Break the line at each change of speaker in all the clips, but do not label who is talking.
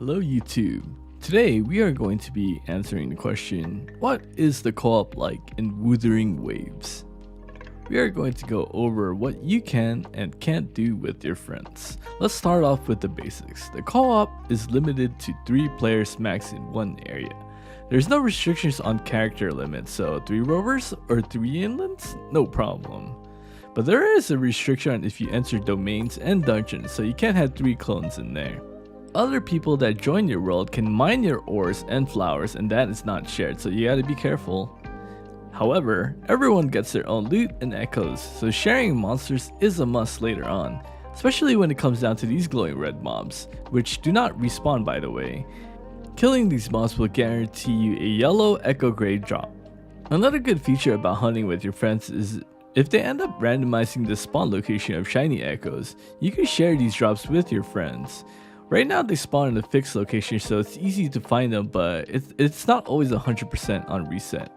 Hello YouTube. Today we are going to be answering the question, what is the co-op like in Wuthering Waves? We are going to go over what you can and can't do with your friends. Let's start off with the basics. The co-op is limited to 3 players max in one area. There's no restrictions on character limits, so 3 rovers or 3 inlands? No problem. But there is a restriction if you enter domains and dungeons, so you can't have 3 clones in there. Other people that join your world can mine your ores and flowers, and that is not shared, so you gotta be careful. However, everyone gets their own loot and echoes, so sharing monsters is a must later on, especially when it comes down to these glowing red mobs, which do not respawn by the way. Killing these mobs will guarantee you a yellow echo grade drop. Another good feature about hunting with your friends is if they end up randomizing the spawn location of shiny echoes, you can share these drops with your friends. Right now they spawn in a fixed location, so it's easy to find them, but it's not always 100% on reset.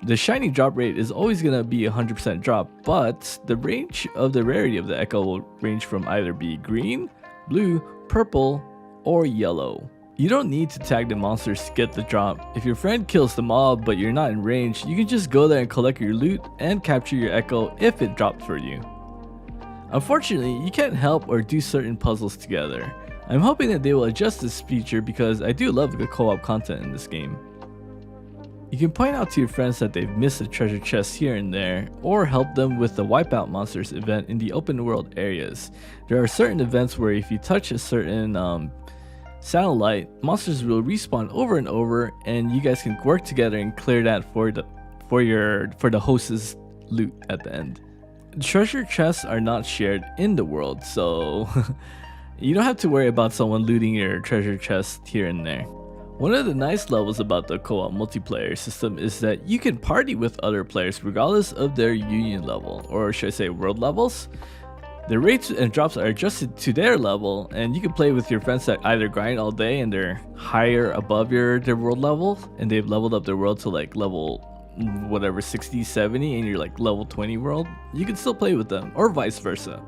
The shiny drop rate is always going to be 100% drop, but the range of the rarity of the echo will range from either be green, blue, purple, or yellow. You don't need to tag the monsters to get the drop. If your friend kills the mob but you're not in range, you can just go there and collect your loot and capture your echo if it drops for you. Unfortunately, you can't help or do certain puzzles together. I'm hoping that they will adjust this feature because I do love the co-op content in this game. You can point out to your friends that they've missed a treasure chest here and there, or help them with the Wipeout Monsters event in the open world areas. There are certain events where if you touch a certain satellite, monsters will respawn over and over, and you guys can work together and clear that for the host's loot at the end. Treasure chests are not shared in the world, so you don't have to worry about someone looting your treasure chest here and there. One of the nice levels about the co-op multiplayer system is that you can party with other players regardless of their union level, or should I say world levels. The rates and drops are adjusted to their level, and you can play with your friends that either grind all day and they're higher above their world level, and they've leveled up their world to like level whatever 60, 70, and you're like level 20 world. You can still play with them, or vice versa.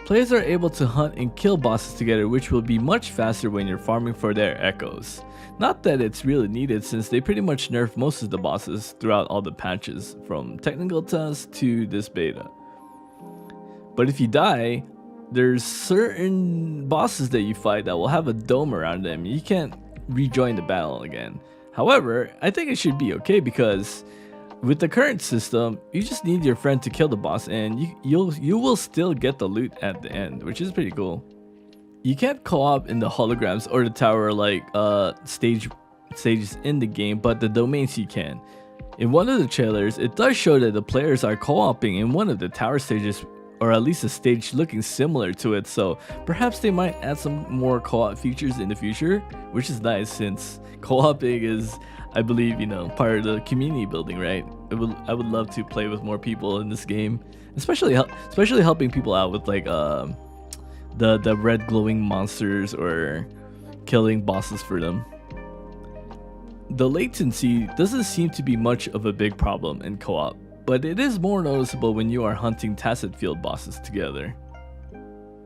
Players are able to hunt and kill bosses together, which will be much faster when you're farming for their echoes. Not that it's really needed, since they pretty much nerf most of the bosses throughout all the patches, from technical tests to this beta. But if you die, there's certain bosses that you fight that will have a dome around them. You can't rejoin the battle again. However, I think it should be okay because with the current system, you just need your friend to kill the boss and you will still get the loot at the end, which is pretty cool. You can't co-op in the holograms or the tower like stages in the game, but the domains you can. In one of the trailers, it does show that the players are co-oping in one of the tower stages, or at least a stage looking similar to it, so perhaps they might add some more co-op features in the future, which is nice since co-oping is, I believe, part of the community building, right? I would love to play with more people in this game, especially helping people out with like the red glowing monsters or killing bosses for them. The latency doesn't seem to be much of a big problem in co-op, but it is more noticeable when you are hunting tacit field bosses together.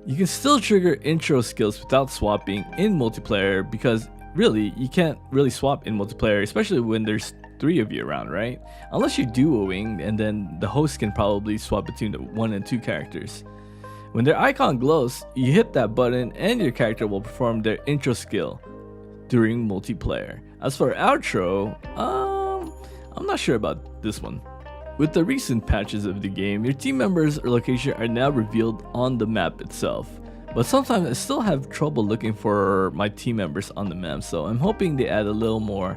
You can still trigger intro skills without swapping in multiplayer because really, you can't really swap in multiplayer, especially when there's 3 of you around, right? Unless you're duoing, and then the host can probably swap between the 1 and 2 characters. When their icon glows, you hit that button and your character will perform their intro skill during multiplayer. As for outro, I'm not sure about this one. With the recent patches of the game, your team members or location are now revealed on the map itself. But sometimes I still have trouble looking for my team members on the map, so I'm hoping they add a little more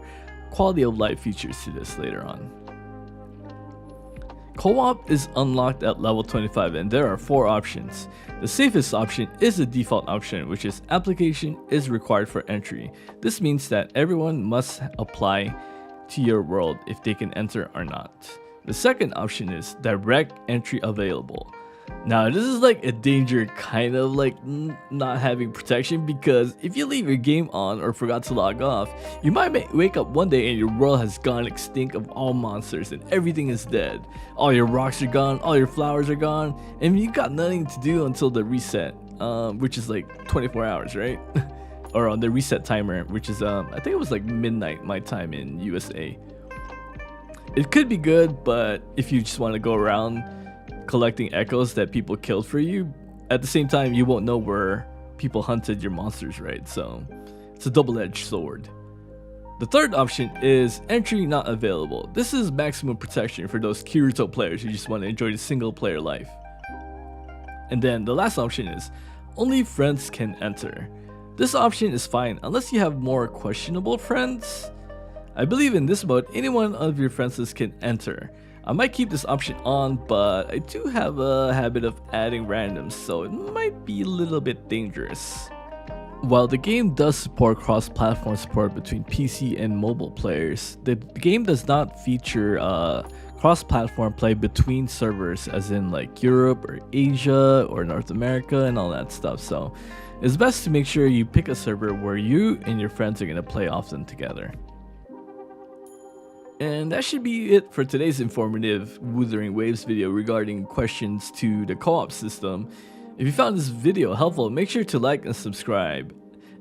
quality of life features to this later on. Co-op is unlocked at level 25 and there are 4 options. The safest option is the default option, which is application is required for entry. This means that everyone must apply to your world if they can enter or not. The second option is direct entry available. Now this is like a danger, kind of like not having protection, because if you leave your game on or forgot to log off, you might wake up one day and your world has gone extinct of all monsters and everything is dead. All your rocks are gone, all your flowers are gone, and you got nothing to do until the reset, which is like 24 hours, right? or on the reset timer, which is I think it was like midnight my time in USA. It could be good, but if you just want to go around collecting echoes that people killed for you, at the same time you won't know where people hunted your monsters, right? So it's a double-edged sword. The third option is entry not available. This is maximum protection for those Kirito players who just want to enjoy the single player life. And then the last option is only friends can enter. This option is fine unless you have more questionable friends. I believe in this mode, any one of your friends can enter. I might keep this option on, but I do have a habit of adding randoms, so it might be a little bit dangerous. While the game does support cross-platform support between PC and mobile players, the game does not feature cross-platform play between servers, as in like Europe or Asia or North America and all that stuff. So it's best to make sure you pick a server where you and your friends are going to play often together. And that should be it for today's informative Wuthering Waves video regarding questions to the co-op system. If you found this video helpful, make sure to like and subscribe.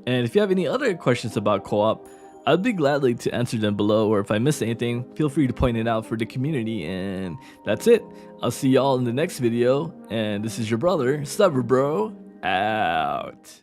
And if you have any other questions about co-op, I'd be gladly to answer them below, or if I missed anything, feel free to point it out for the community. And that's it. I'll see y'all in the next video, and this is your brother, Stubber Bro, out.